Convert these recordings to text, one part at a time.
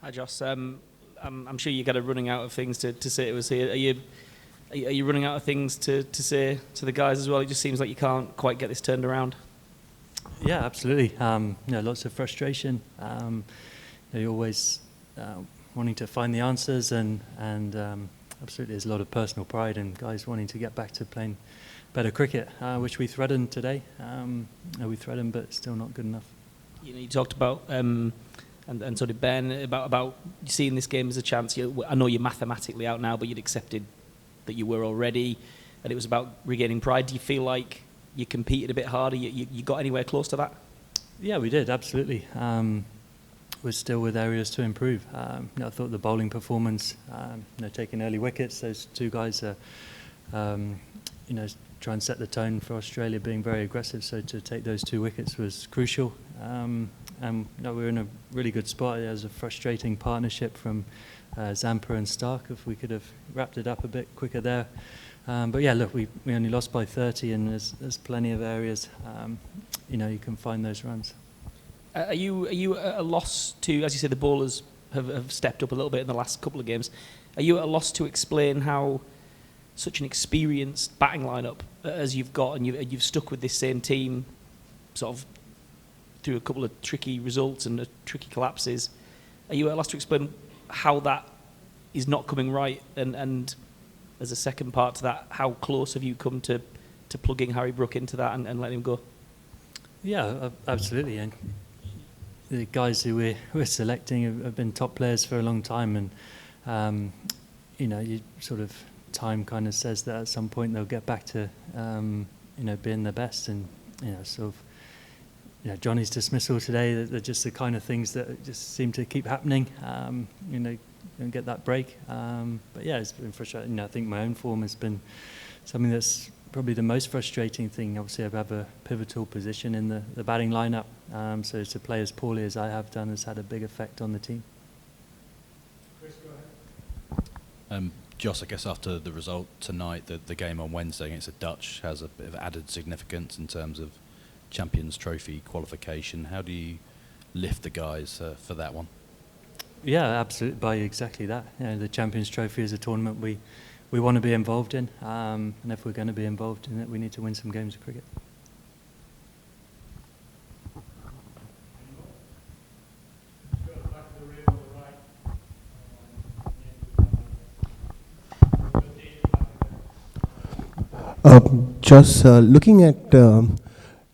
Hi, Jos. I'm sure you got a running out of things to say to us here. Are you running out of things to say to the guys as well? It just seems like you can't quite get this turned around. Yeah, absolutely. Lots of frustration. You're always wanting to find the answers, and absolutely, there's a lot of personal pride and guys wanting to get back to playing better cricket, which we threatened today. We threatened, but still not good enough. You talked about, and so did Ben, about seeing this game as a chance. I know you're mathematically out now, but you'd accepted that you were already, and it was about regaining pride. Do you feel like you competed a bit harder? You got anywhere close to that? Yeah, we did, absolutely. We're still with areas to improve. I thought the bowling performance, taking early wickets, those two guys are, try and set the tone for Australia, being very aggressive. So to take those 2 wickets was crucial. We're in a really good spot. There's a frustrating partnership from Zampa and Stark. If we could have wrapped it up a bit quicker there. But yeah, look, we only lost by 30, and there's plenty of areas, you can find those runs. Are you at a loss to, as you say, the bowlers have stepped up a little bit in the last couple of games? Are you at a loss to explain how such an experienced batting lineup as you've got, and you've stuck with this same team, sort of through a couple of tricky results and tricky collapses? Are you at a loss to explain how that is not coming right? And as a second part to that, how close have you come to plugging Harry Brook into that and letting him go? Yeah, absolutely. And the guys who we're selecting have been top players for a long time, and you sort of, time kind of says that at some point they'll get back to being the best, and Johnny's dismissal today, they're just the kind of things that just seem to keep happening. And get that break. But yeah, it's been frustrating. I think my own form has been something that's probably the most frustrating thing. Obviously, I have a pivotal position in the batting lineup, so to play as poorly as I have done has had a big effect on the team. Chris, go ahead. Jos, I guess after the result tonight, the game on Wednesday against the Dutch has a bit of added significance in terms of Champions Trophy qualification. How do you lift the guys for that one? Yeah, absolutely. By exactly that. The Champions Trophy is a tournament we want to be involved in, and if we're going to be involved in it, we need to win some games of cricket. Just looking at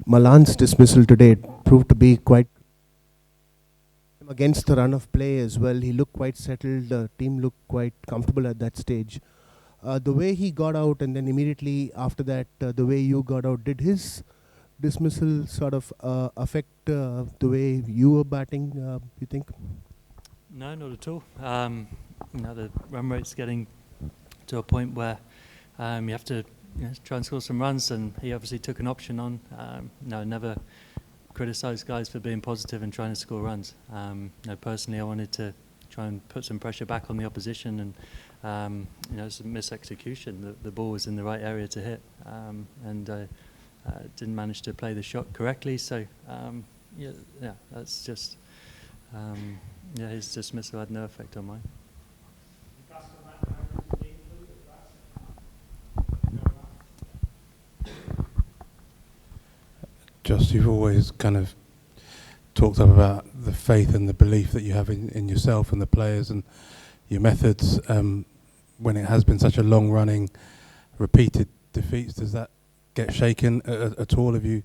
Malan's dismissal today, it proved to be quite against the run of play as well. He looked quite settled. The team looked quite comfortable at that stage. The way he got out, and then immediately after that, the way you got out, did his dismissal sort of affect the way you were batting, you think? No, not at all. The run rate's getting to a point where you have to try and score some runs, and he obviously took an option on. Never criticise guys for being positive and trying to score runs. Personally, I wanted to try and put some pressure back on the opposition, and it's a misexecution. The ball was in the right area to hit, and didn't manage to play the shot correctly. So that's just his dismissal had no effect on mine. Just, you've always kind of talked up about the faith and the belief that you have in yourself and the players and your methods. When it has been such a long-running, repeated defeats, does that get shaken at all? Have you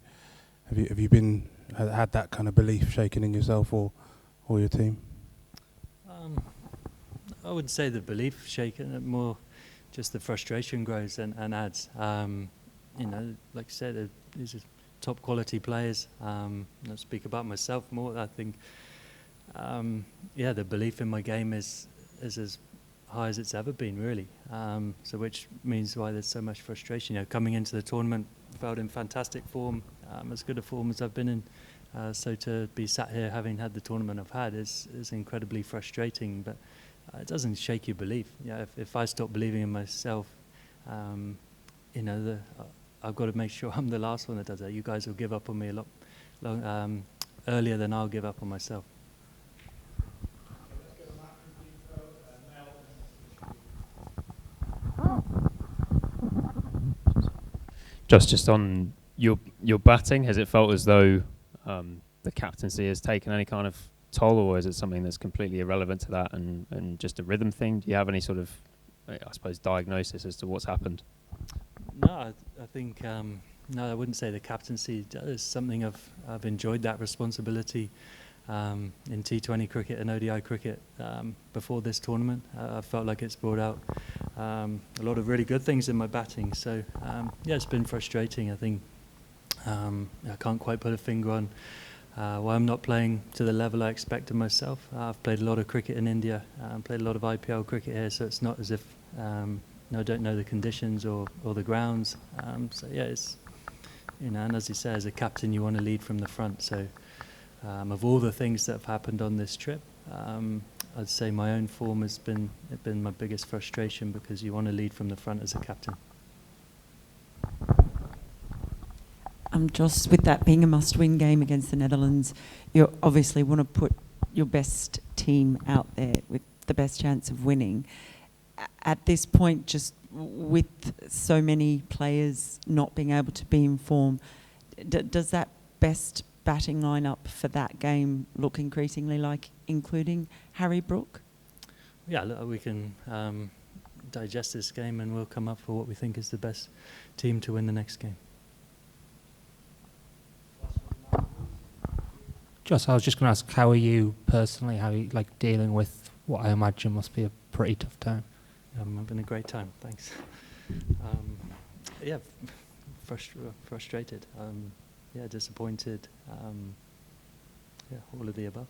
had that kind of belief shaken in yourself or your team? I wouldn't say the belief shaken, more just the frustration grows and adds. Like I said, these are top quality players. I'll speak about myself more. I think, the belief in my game is as high as it's ever been, really. So which means why there's so much frustration. Coming into the tournament, felt in fantastic form, as good a form as I've been in. So to be sat here having had the tournament I've had is incredibly frustrating, but it doesn't shake your belief. If I stop believing in myself, I've got to make sure I'm the last one that does that. You guys will give up on me a lot earlier than I'll give up on myself. Let's get a Just on your batting, has it felt as though the captaincy has taken any kind of toll, or is it something that's completely irrelevant to that and just a rhythm thing? Do you have any sort of, I suppose, diagnosis as to what's happened? No, I think no, I wouldn't say the captaincy is something I've enjoyed that responsibility in T20 cricket and ODI cricket before this tournament. I felt like it's brought out a lot of really good things in my batting. So yeah, it's been frustrating. I think I can't quite put a finger on why I'm not playing to the level I expected myself. I've played a lot of cricket in India, played a lot of IPL cricket here, so it's not as if I don't know the conditions or the grounds. So yeah, it's, and as you say, as a captain, you want to lead from the front. So of all the things that have happened on this trip, I'd say my own form has been my biggest frustration, because you want to lead from the front as a captain. Jos, with that being a must-win game against the Netherlands, you obviously want to put your best team out there with the best chance of winning. At this point, just with so many players not being able to be in form, does that best batting lineup for that game look increasingly like including Harry Brook? Yeah, look, we can digest this game and we'll come up for what we think is the best team to win the next game. Jos, I was just going to ask, how are you personally? How are you dealing with what I imagine must be a pretty tough time? I'm having a great time, thanks. Yeah, frustrated. Yeah, disappointed. Yeah, all of the above.